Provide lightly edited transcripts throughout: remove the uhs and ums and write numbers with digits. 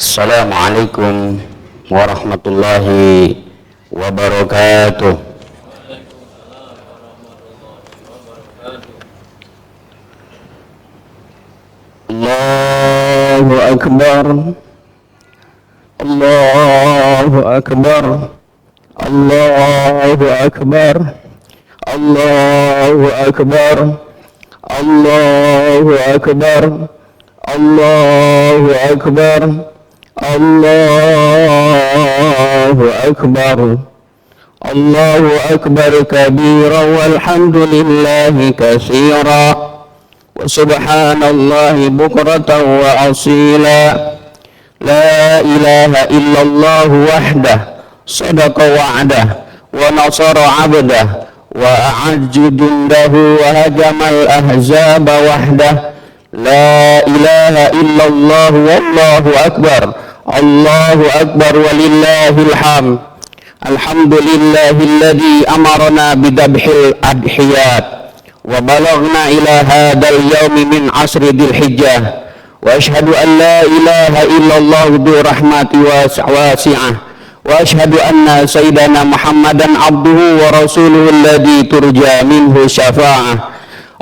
Assalamualaikum warahmatullahi wabarakatuh. Allahu Akbar, Allahu Akbar, Allahu Akbar, Allahu Akbar, Allahu Akbar, Allahu Akbar, Allahu Akbar, Allahu Akbar kabira walhamdulillahi katsira wa subhanallahi bukratan wa asila. La ilaha illallah wahdah sadaqa wa'dah wa nasara 'abdah wa a'ajja jundahu wa hajamal ahzaba wahdah. La ilaha illallah wallahu akbar, Allahu akbar walillahil hamd. Alhamdulillahilladzi amarna bidabhil adhiyat wa balaghna ila hadzal yaumi min asri dzulhijjah wa asyhadu an la ilaha illallah dzu rahmati wasi'ah wa asyhadu anna sayyidana Muhammadan abduhu wa rasuluhu alladzi turja minhu syafa'ah.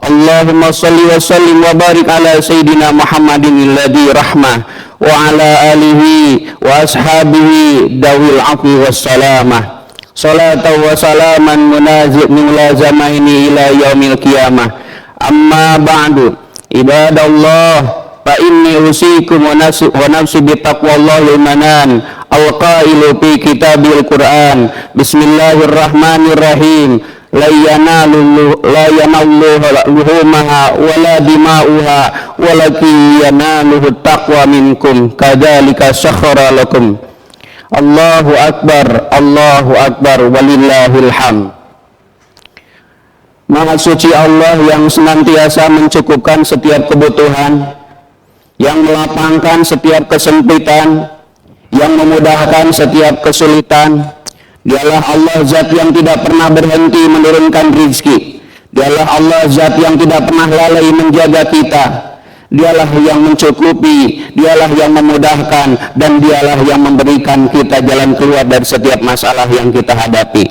Allahumma salli wa sallim wa barik ala sayyidina Muhammadin alladzi rahmah wa ala alihi wa ashabihi dawil afwi wassalamah. Salatan wa salaman mulazamaini ila yaumil qiyamah. Amma ba'du, ibadallah, fa inni usikum wa nafsi bi taqwallahi manan al-qailu fi kitabil Qur'an. Bismillahirrahmanirrahim. La yanallu luhumaha wala dima'uha walakin yanaluhu taqwa minkum kadzalika sakhara lakum. Allahu akbar, Allahu akbar walillahil hamd. Maha suci Allah yang senantiasa mencukupkan setiap kebutuhan, yang melapangkan setiap kesempitan, yang memudahkan setiap kesulitan. Dialah Allah zat yang tidak pernah berhenti menurunkan rizki. Dialah Allah zat yang tidak pernah lalai menjaga kita. Dialah yang mencukupi, dialah yang memudahkan, dan dialah yang memberikan kita jalan keluar dari setiap masalah yang kita hadapi.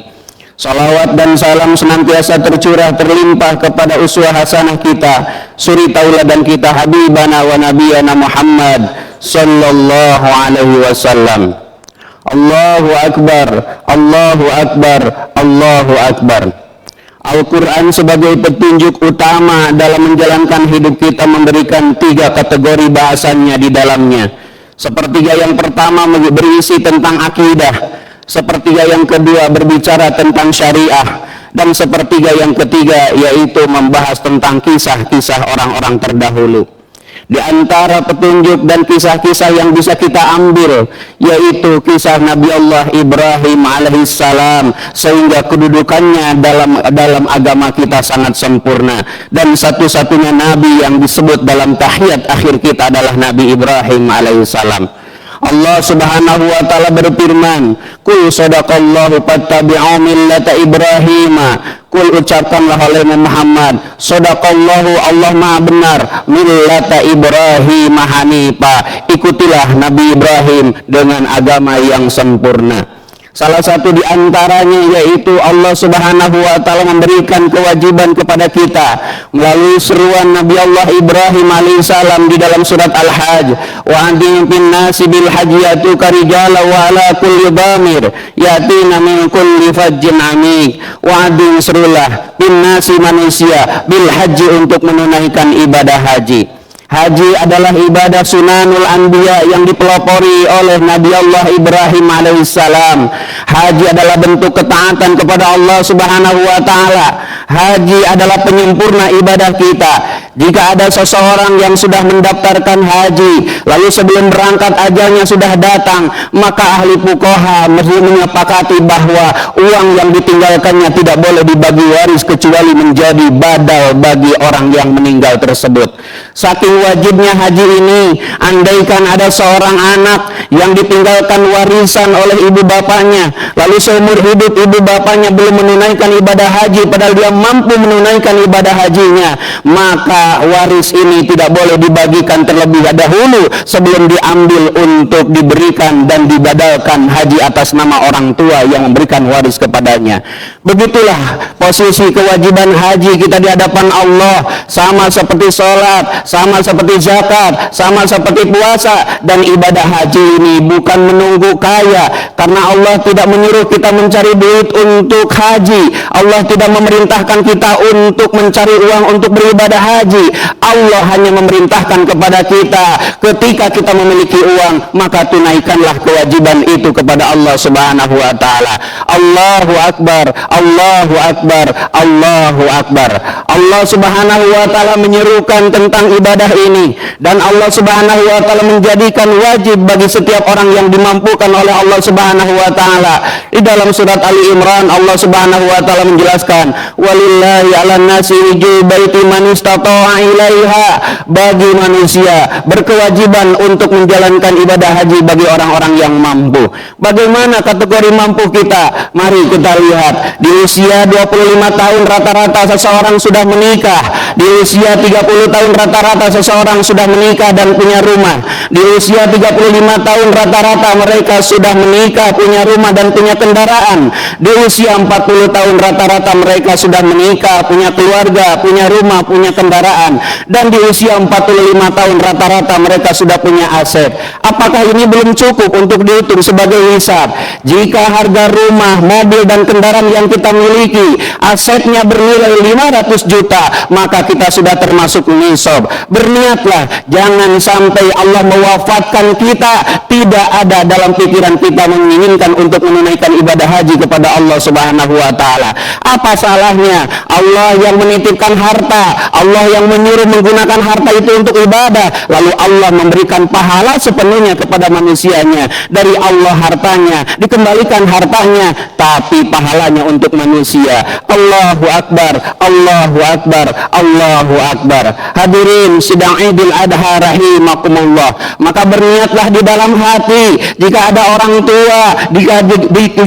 Salawat dan salam senantiasa tercurah terlimpah kepada uswah hasanah kita, suri tauladan kita, habibana wa nabiyana Muhammad sallallahu alaihi wasallam. Allahu akbar, Allahu akbar, Allahu akbar. Al-Quran sebagai petunjuk utama dalam menjalankan hidup kita memberikan 3 kategori bahasannya di dalamnya. Sepertiga yang pertama berisi tentang akidah, sepertiga yang kedua berbicara tentang syariah, dan sepertiga yang ketiga yaitu membahas tentang kisah-kisah orang-orang terdahulu. Di antara petunjuk dan kisah-kisah yang bisa kita ambil yaitu kisah Nabi Allah Ibrahim alaihissalam, sehingga kedudukannya dalam agama kita sangat sempurna, dan satu-satunya nabi yang disebut dalam tahiyat akhir kita adalah Nabi Ibrahim alaihissalam. Allah subhanahu wa ta'ala berfirman, Qul sadaqallahu fattabi'u millata Ibrahima. Qul, ucapkanlah oleh Muhammad, sadaqallahu, Allah maha benar, millata Ibrahim hanifa, ikutilah Nabi Ibrahim dengan agama yang sempurna. Salah satu di antaranya yaitu Allah subhanahu wa ta'ala memberikan kewajiban kepada kita melalui seruan Nabi Allah Ibrahim alaihissalam di dalam surat Al-Hajj, wa adin bin nasi bil hajji yatuka rijala wa ala kulli dhamir yatina min kulli fajjin amik. Wa adin, serulah, bin nasi manusia, bil haji, untuk menunaikan ibadah haji. Haji adalah ibadah sunanul anbiya yang dipelopori oleh Nabi Allah Ibrahim alaihissalam. Haji adalah bentuk ketaatan kepada Allah subhanahu wa ta'ala. Haji adalah penyempurna ibadah kita. Jika ada seseorang yang sudah mendaftarkan haji, lalu sebelum berangkat ajalnya sudah datang, maka ahli fuqaha menyepakati bahwa uang yang ditinggalkannya tidak boleh dibagi waris kecuali menjadi badal bagi orang yang meninggal tersebut. Saking wajibnya haji ini, andaikan ada seorang anak yang ditinggalkan warisan oleh ibu bapaknya, lalu seumur hidup ibu bapaknya belum menunaikan ibadah haji padahal dia mampu menunaikan ibadah hajinya, maka waris ini tidak boleh dibagikan terlebih dahulu sebelum diambil untuk diberikan dan dibadalkan haji atas nama orang tua yang memberikan waris kepadanya. Begitulah posisi kewajiban haji kita di hadapan Allah, sama seperti sholat, sama seperti zakat, sama seperti puasa. Dan ibadah haji ini bukan menunggu kaya, karena Allah tidak menyuruh kita mencari duit untuk haji. Allah tidak memerintahkan kita untuk mencari uang untuk beribadah haji. Allah hanya memerintahkan kepada kita, ketika kita memiliki uang, maka tunaikanlah kewajiban itu kepada Allah Subhanahu wa taala. Allahu Akbar, Allahu Akbar, Allahu Akbar. Allah Subhanahu wa taala menyerukan tentang ibadah ini, dan Allah Subhanahu wa taala menjadikan wajib bagi setiap orang yang dimampukan oleh Allah Subhanahu wa taala. Di dalam surat Ali Imran, Allah Subhanahu wa taala menjelaskan, walillahi 'alan nasi hijjul baiti man istata'a ilaiha. Bagi manusia berkewajiban untuk menjalankan ibadah haji bagi orang-orang yang mampu. Bagaimana kategori mampu kita? Mari kita lihat. Di usia 25 tahun rata-rata seseorang sudah menikah. Di usia 30 tahun rata-rata seseorang sudah menikah dan punya rumah. Di usia 35 tahun rata-rata mereka sudah menikah, punya rumah dan punya kendaraan. Di usia 40 tahun rata-rata mereka sudah menikah, punya keluarga, punya rumah, punya kendaraan. Dan di usia 45 tahun rata-rata mereka sudah punya aset. Apakah ini belum cukup untuk dihitung sebagai hisab? Jika harga rumah, mobil dan kendaraan yang kita miliki asetnya bernilai 500 juta, maka kita sudah termasuk nisab. Berniatlah jangan sampai Allah mewafatkan kita tidak ada dalam pikiran kita menginginkan untuk menunaikan ibadah haji kepada Allah Subhanahu wa taala. Apa salahnya? Allah yang menitipkan harta, Allah yang menyuruh menggunakan harta itu untuk ibadah, lalu Allah memberikan pahala sepenuhnya kepada manusianya. Dari Allah hartanya, dikembalikan hartanya, tapi pahalanya untuk manusia. Allahu Akbar, Allahu Akbar, Allahu Akbar. Hadirin sidang Idul Adha rahimakumullah. Maka berniatlah di dalam hati, jika ada orang tua,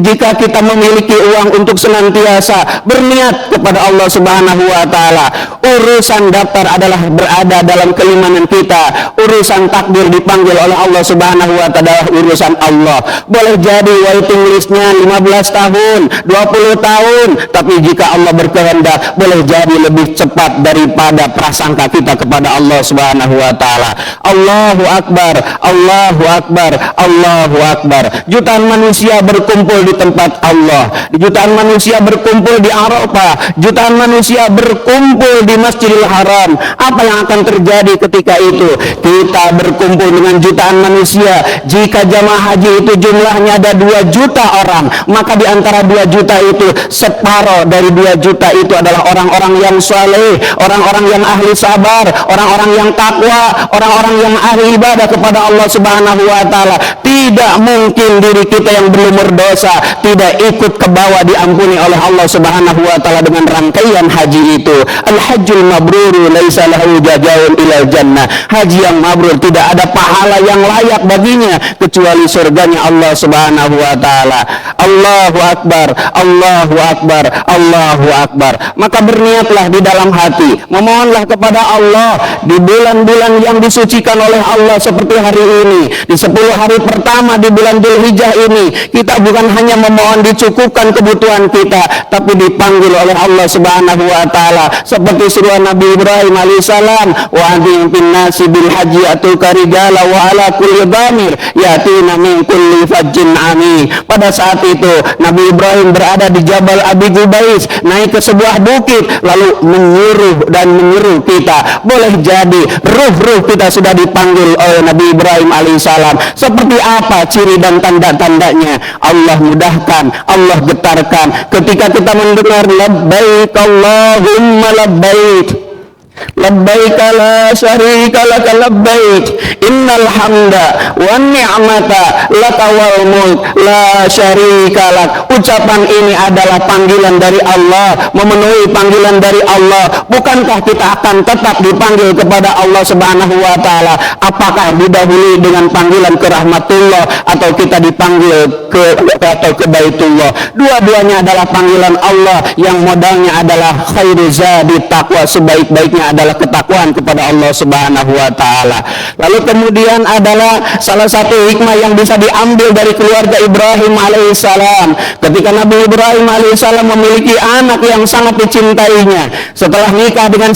jika kita memiliki uang untuk senantiasa berniat kepada Allah Subhanahu wa taala. Urusan daftar adalah berada dalam keimanan kita. Urusan takdir dipanggil oleh Allah Subhanahu wa taala urusan Allah. Boleh jadi waiting listnya 15 tahun, 20 tahun, tapi jika Allah berkehendak boleh jadi lebih cepat daripada prasangka kita kepada Allah Subhanahu wa taala. Allahu Akbar, Allahu Akbar, Allahu Akbar. Jutaan manusia berkumpul di tempat Allah. Jutaan manusia berkumpul di Arafah. Jutaan manusia berkumpul di Masjidil Haram. Apa yang akan terjadi ketika itu? Kita berkumpul dengan jutaan manusia. Jika jamaah haji itu jumlahnya ada 2 juta orang, maka di antara 2 juta itu separuh dari 2 juta itu adalah orang-orang yang saleh, orang-orang yang ahli sabar, orang-orang yang takwa, orang-orang yang ahli ibadah kepada Allah Subhanahu wa taala. Tidak mungkin diri kita yang belum berdosa tidak ikut ke bawah diampuni oleh Allah Subhanahu wa taala dengan rangkaian haji itu. Al-hajjul mabrur laisa lahu jazaa'un ilal jannah. Haji yang mabrur tidak ada pahala yang layak baginya kecuali surganya Allah Subhanahu wa taala. Allahu Akbar, Allahu Akbar, Allahu Akbar. Maka berniatlah di dalam hati, memohonlah kepada Allah di bulan-bulan yang disucikan oleh Allah seperti hari ini, di 10 hari pertama di bulan Dzulhijjah ini. Kita bukan hanya memohon dicukupkan kebutuhan kita, tapi dipanggil oleh Allah Subhanahu wa taala seperti surah Nabi Ibrahim alaihissalam, wa adzim fin nasi bil haji atuka rijala wa ala kulli dhamir yatina min kulli fajjin amin. Pada saat itu Nabi Ibrahim berada di Jabal Abi Qubais, naik ke sebuah bukit lalu menyuruh kita. Boleh jadi ruh-ruh kita sudah dipanggil oleh Nabi Ibrahim alaihissalam. Seperti apa ciri dan tanda-tandanya? Allah mudahkan, Allah getarkan ketika kita mendengar labbaik Allahumma labbaik. Labbaik la syarika laka labbaik innal hamda wan ni'mata laka wal mulk la syarika lak. Ucapan ini adalah panggilan dari Allah, memenuhi panggilan dari Allah. Bukankah kita akan tetap dipanggil kepada Allah Subhanahu wa taala? Apakah didahului dengan panggilan ke rahmatullah atau kita dipanggil ke Baitullah? Dua-duanya adalah panggilan Allah yang modalnya adalah khairu zadi taqwa, sebaik-baiknya adalah ketakwaan kepada Allah Subhanahu wa taala. Lalu kemudian adalah salah satu hikmah yang bisa diambil dari keluarga Ibrahim alaihissalam. Ketika Nabi Ibrahim alaihissalam memiliki anak yang sangat dicintainya, setelah nikah dengan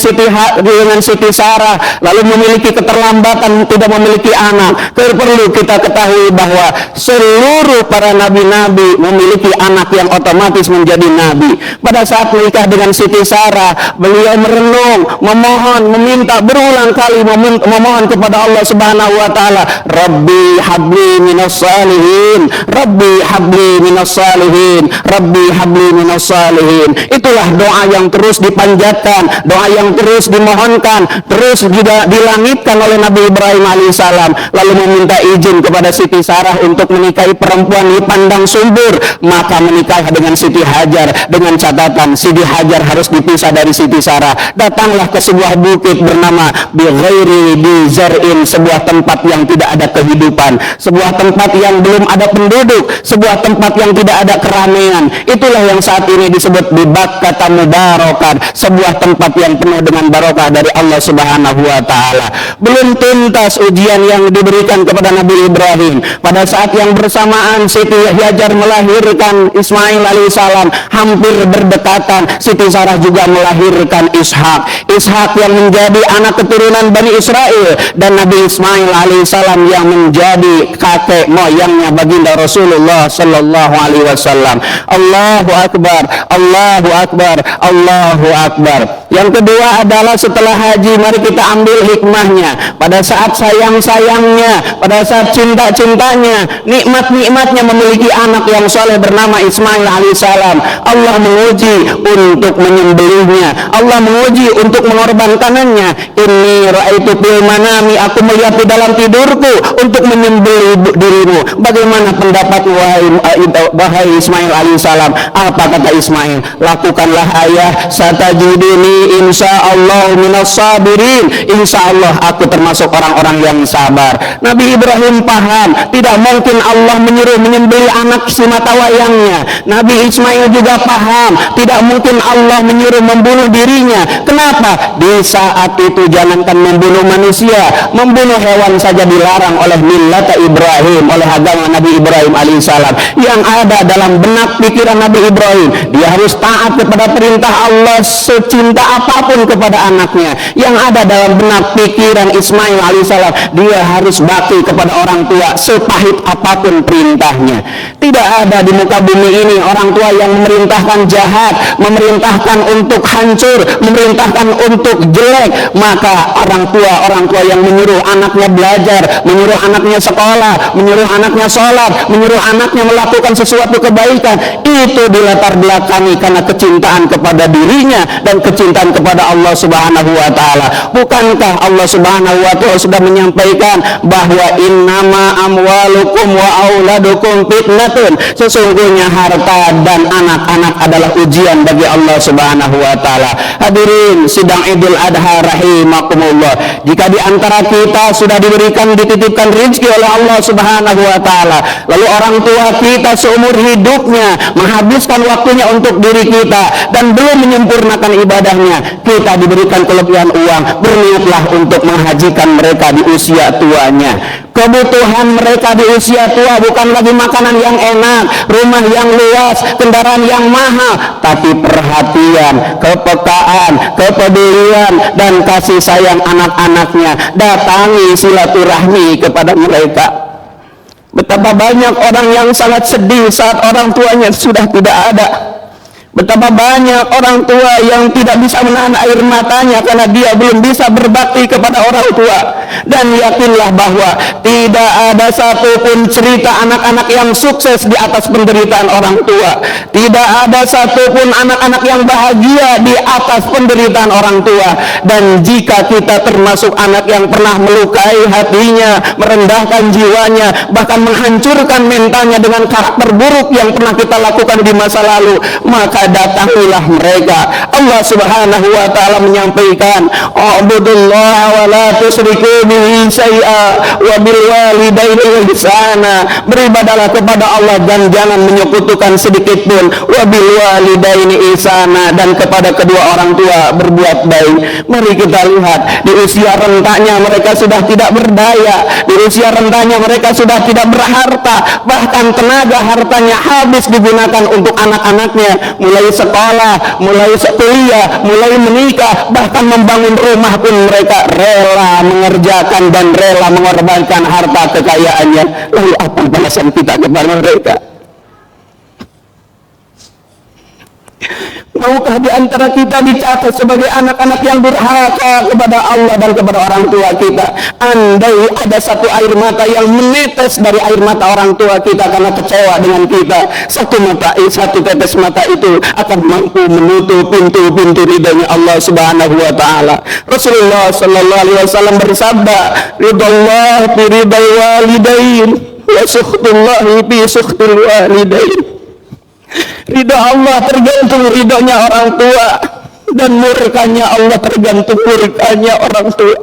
Siti Sarah, lalu memiliki keterlambatan tidak memiliki anak. Perlu kita ketahui bahwa seluruh para nabi-nabi memiliki anak yang otomatis menjadi nabi. Pada saat menikah dengan Siti Sarah, beliau merenung, memohon, meminta berulang kali, memohon kepada Allah Subhanahu wa taala, Rabbi habli minas salihin, Rabbi habli minas salihin, Rabbi habli minas salihin. Itulah doa yang terus dipanjatkan, doa yang terus dimohonkan, terus juga dilangitkan oleh Nabi Ibrahim alaihissalam. Lalu meminta izin kepada Siti Sarah untuk menikahi perempuan di pandang sumbur, maka menikah dengan Siti Hajar dengan catatan Siti Hajar harus dipisah dari Siti Sarah. Datanglah ke sebuah bukit bernama Bighairi Bizar'in, sebuah tempat yang tidak ada kehidupan, sebuah tempat yang belum ada penduduk, sebuah tempat yang tidak ada keramaian. Itulah yang saat ini disebut di Bakkah Mubarakan, sebuah tempat yang penuh dengan barokah dari Allah Subhanahu wa taala. Belum tuntas ujian yang diberikan kepada Nabi Ibrahim. Pada saat yang bersamaan Siti Hajar melahirkan Ismail alaihissalam, hampir berdekatan Siti Sarah juga melahirkan Ishak yang menjadi anak keturunan Bani Israel, dan Nabi Ismail alaihissalam yang menjadi kakek moyangnya baginda Rasulullah sallallahu alaihi wasallam. Allahu akbar, Allahu akbar, Allahu akbar. Yang kedua adalah setelah haji, mari kita ambil hikmahnya. Pada saat sayang-sayangnya, pada saat cinta-cintanya, nikmat-nikmatnya memiliki anak yang soleh bernama Ismail alaihissalam, Allah menguji untuk menyembelihnya, Allah menguji untuk mengorbankannya. Inni ra'aitu fil manami, aku melihat di dalam tidurku untuk menyembelih dirimu. Bagaimana pendapatmu wahai Ismail alaihissalam? Apa kata Ismail? Lakukanlah ayah, satajiduni insyaallah minas sabirin. Insyaallah aku termasuk orang-orang yang sabar. Nabi Ibrahim paham, tidak mungkin Allah menyuruh menyembelih anak sematawayangnya. Nabi Ismail juga paham, tidak mungkin Allah menyuruh membunuh dirinya. Kenapa? Di saat itu jangankan membunuh manusia, membunuh hewan saja dilarang oleh millat Ibrahim, oleh agama Nabi Ibrahim alaihissalam. Yang ada dalam benak pikiran Nabi Ibrahim, dia harus taat kepada perintah Allah secinta apapun kepada anaknya. Yang ada dalam benak pikiran Ismail alaihissalam, dia harus bakti kepada orang tua sepahit apapun perintahnya. Tidak ada di muka bumi ini orang tua yang memerintahkan jahat, memerintahkan untuk hancur, memerintahkan untuk jelek. Maka orang tua yang menyuruh anaknya belajar, menyuruh anaknya sekolah, menyuruh anaknya sholat, menyuruh anaknya melakukan sesuatu kebaikan, itu dilatar belakangi karena kecintaan kepada dirinya dan kecintaan kepada Allah Subhanahu wa taala. Bukankah Allah Subhanahu wa taala sudah menyampaikan bahwa innama amwalukum wa auladukum fitnatun, sesungguhnya harta dan anak-anak adalah ujian bagi Allah Subhanahu wa taala. Hadirin sidang Idul Adha rahimakumullah, jika di antara kita sudah dititipkan rezeki oleh Allah Subhanahu wa taala, lalu orang tua kita seumur hidupnya menghabiskan waktunya untuk diri kita dan belum menyempurnakan ibadahnya, kita diberikan kelebihan uang, berniatlah untuk menghajikan mereka di usia tuanya. Kebutuhan mereka di usia tua bukan lagi makanan yang enak, rumah yang luas, kendaraan yang mahal, tapi perhatian, kepekaan, kepedulian, dan kasih sayang anak-anaknya. Datangi silaturahmi kepada mereka. Betapa banyak orang yang sangat sedih saat orang tuanya sudah tidak ada. Betapa banyak orang tua yang tidak bisa menahan air matanya karena dia belum bisa berbakti kepada orang tua. Dan yakinlah bahwa tidak ada satupun cerita anak-anak yang sukses di atas penderitaan orang tua. Tidak ada satupun anak-anak yang bahagia di atas penderitaan orang tua. Dan jika kita termasuk anak yang pernah melukai hatinya, merendahkan jiwanya, bahkan menghancurkan mentalnya dengan karakter buruk yang pernah kita lakukan di masa lalu, maka datangilah mereka. Allah Subhanahu wa taala menyampaikan, "Ubudullaha wa la tusyriku bihi syai'a wa bil walidaini ihsana." Beribadahlah kepada Allah dan jangan menyekutukan sedikit pun, wa bil walidaini ihsana, dan kepada kedua orang tua berbuat baik. Mari kita lihat, di usia rentanya mereka sudah tidak berdaya, di usia rentanya mereka sudah tidak berharta, bahkan tenaga hartanya habis digunakan untuk anak-anaknya, mulai sekolah, mulai kuliah, mulai menikah, bahkan membangun rumah pun mereka rela mengerjakan dan rela mengorbankan harta kekayaannya. Lalu apa balasan kita kepada mereka? Maukah di antara kita dicatat sebagai anak-anak yang durhaka kepada Allah dan kepada orang tua kita? Andai ada satu air mata yang menetes dari air mata orang tua kita karena kecewa dengan kita, satu tetes mata itu akan mampu menutup pintu-pintu ridhonya Allah Subhanahu wa taala. Rasulullah sallallahu alaihi wasallam bersabda, "Ridallah fi ridal walidain wa sukhtullahi fi sukhtil walidain." Ridho Allah tergantung ridhonya orang tua, dan murkanya Allah tergantung murkanya orang tua.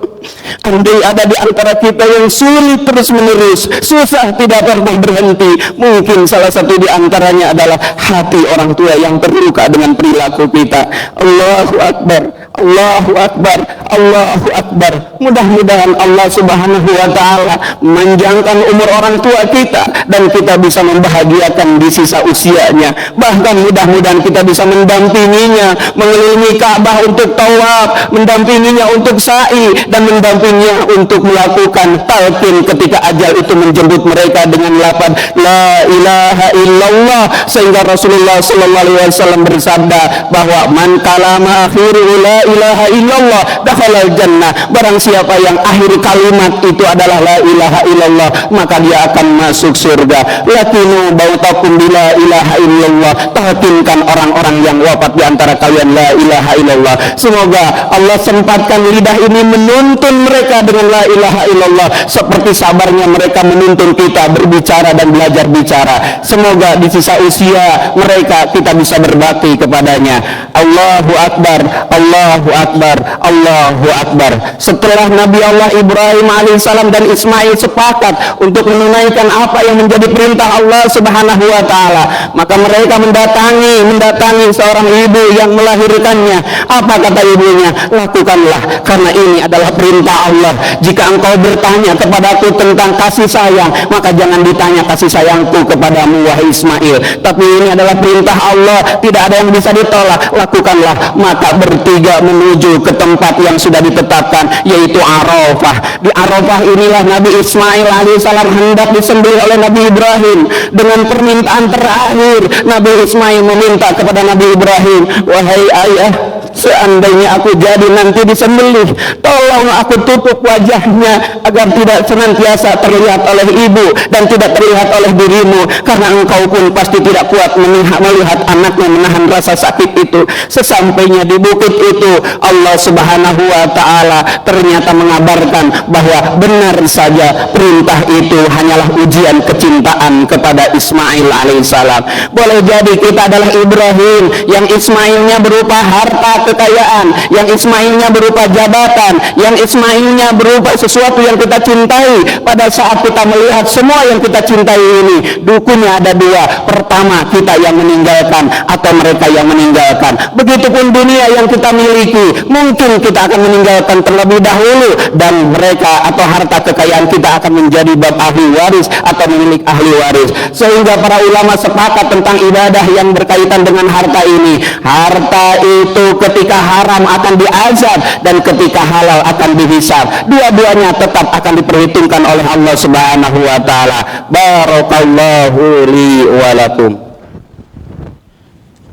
Andai ada di antara kita yang sulit terus menerus, susah tidak pernah berhenti, mungkin salah satu di antaranya adalah hati orang tua yang terluka dengan perilaku kita. Allahu Akbar, Allahu Akbar, Allahu Akbar. Mudah-mudahan Allah Subhanahu wa taala memanjangkan umur orang tua kita dan kita bisa membahagiakan di sisa usianya. Bahkan mudah-mudahan kita bisa mendampinginya mengelilingi Ka'bah untuk tawaf, mendampinginya untuk sa'i, dan mendampinginya untuk melakukan talqin ketika ajal itu menjemput mereka dengan lafaz la ilaha illallah, sehingga Rasulullah sallallahu alaihi wasallam bersabda bahwa man kalama akhiru la ilaha illallah dakhalal jannah. Barang siapa yang akhir kalimat itu adalah la ilaha illallah, maka dia akan masuk surga. Lakinu bautakum bila ilaha illallah, talqinkan orang-orang yang wafat di antara kalian la ilaha illallah. Semoga Allah sempatkan lidah ini menuntun mereka dengan la ilaha illallah seperti sabarnya mereka menuntun kita berbicara dan belajar bicara. Semoga di sisa usia mereka kita bisa berbakti kepadanya. Allahu Akbar, Allahu Akbar, Allahu Akbar. Setelah Nabi Allah Ibrahim alaihissalam dan Ismail sepakat untuk menunaikan apa yang menjadi perintah Allah Subhanahu wa taala, maka mereka mendatangi seorang ibu yang melahirkannya. Apa kata ibunya? Lakukanlah, karena ini adalah perintah Allah. Jika engkau bertanya kepadaku tentang kasih sayang, maka jangan ditanya kasih sayangku kepadamu wahai Ismail, tapi ini adalah perintah Allah, tidak ada yang bisa ditolak. Lakukanlah. Maka bertiga menuju ke tempat yang sudah ditetapkan, yaitu Arafah. Di Arafah inilah Nabi Ismail alaihissalam hendak disembelih oleh Nabi Ibrahim. Dengan permintaan terakhir, Nabi Ismail meminta kepada Nabi Ibrahim, wahai ayah, seandainya aku jadi nanti disembelih, tolong aku tutup wajahnya agar tidak senantiasa terlihat oleh ibu dan tidak terlihat oleh dirimu, karena engkau pun pasti tidak kuat melihat anaknya menahan rasa sakit itu. Sesampainya di bukit itu, Allah Subhanahu wa taala ternyata mengabarkan bahwa benar saja perintah itu hanyalah ujian kecintaan kepada Ismail alaihissalam. Boleh jadi kita adalah Ibrahim yang Ismailnya berupa harta kekayaan, yang Ismailnya berupa jabatan, yang Ismailnya berupa sesuatu yang kita cintai. Pada saat kita melihat semua yang kita cintai ini, dukunnya ada dua. Pertama, kita yang meninggalkan atau mereka yang meninggalkan. Begitupun dunia yang kita miliki, mungkin kita akan meninggalkan terlebih dahulu, dan mereka atau harta kekayaan kita akan menjadi bab ahli waris atau milik ahli waris. Sehingga para ulama sepakat tentang ibadah yang berkaitan dengan harta ini. Harta itu ketika haram akan diazab dan ketika halal akan dihisab. Dua-duanya tetap akan diperhitungkan oleh Allah Subhanahu wa taala. Barakallahu li wa lakum.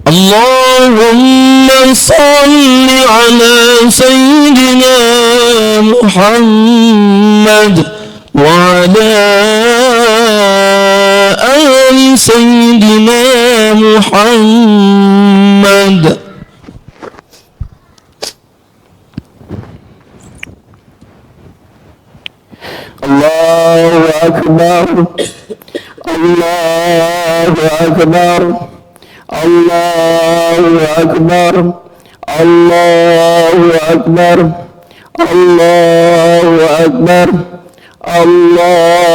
اللهم صل على سيدنا محمد وعلى آل سيدنا محمد. Allahu Akbar, Allahu Akbar, Allahu Akbar, Allahu Akbar, Allahu Akbar, Allahu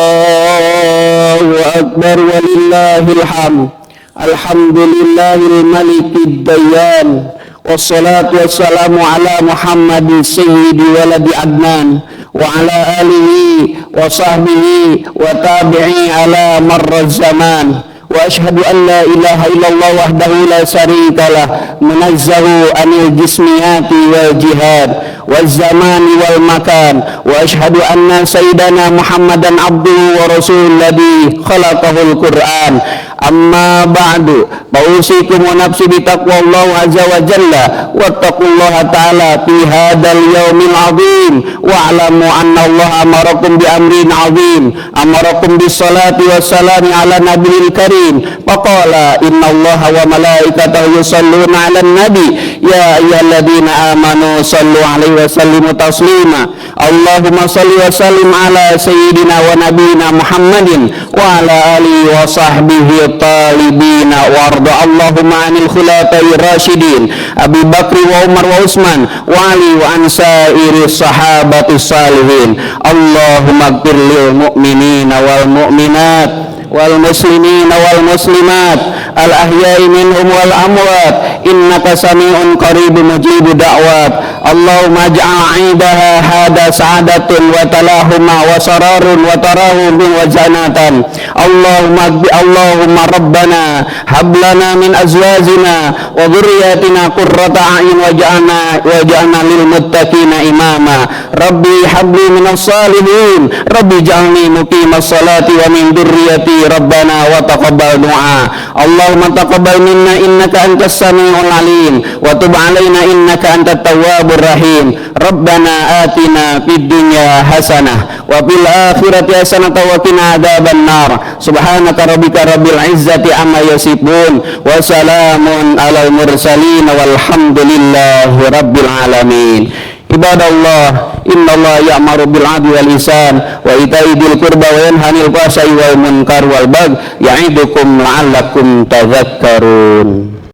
Akbar, walillahil hamd. Alhamdulillahil malikid dayyan, wassalatu wassalamu ala Muhammadin sayyidi waladi Adnan wa ala alihi wa sahbihi wa tabi'i ala marraz zaman. Wa ashhadu an la ilaha illallah wahdahu la syarika lah, munazzahu anil jismiyati wal jihad wal zamani wal makan. Wa ashhadu anna sayyidana Muhammadan abduhu wa rasulul ladzi khalaqahul Qur'an. Amma ba'du, fausikum wa nafsi bitaqwallahu azza wa jalla wattaqullaha ta'ala fi hadzal yaumil azim wa'lamu anna Allah amarakum bi amrin azim, amarakum bis salati wassalami ala nabiyil karim. Faqala inna Allah wa malaikatahu yusalluna 'alan nabi ya ayyuhalladzina amanu sallu 'alaihi wa sallimu taslima. Allahumma salli wa sallim ala sayyidina wa nabiyyina Muhammadin wa ala alihi wa sahbihi talibina warda Allahumma anil khulafai rasyidin Abi Bakri wa Umar wa Utsman wa Ali wa ansairi sahabati salihin. Allahumma ighfir lil mu'minina wal mu'minat wal muslimina wal muslimat al ahya'i minhum wal amwat innaka sami'un qaribun mujibud da'wat. Allahumma ij'al 'idaha hada sa'adatun wa talahuma wa sararun wa tarahum wa janatan. Allahumma rabbana hab lana min azwajina wa dhurriyyatina qurrata a'yun waj'alna lil muttaqina imama. Rabbi habli minas salihin, Rabbi ij'alni muqimas salati wa min dhurriyyati rabbana wa taqabbal du'a. Allahumma taqabbal minna innaka antas sami'ul alim wa tub 'alaina innaka antat tawwabur rahim. Rabbana atina fid dunya hasanah wa fil akhirati hasanah wa qina adzaban nar. Subhanaka rabbika rabbil izzati amma yasifun wa salamun alal mursalin walhamdulillahi rabbil alamin. Ibadallah, innallaha ya'muru bil 'adli wal ihsan wa ita'i dzil qurba wa yanha 'anil fahsya'i wal munkar wal baghi ya'idukum la'allakum tadhakkarun.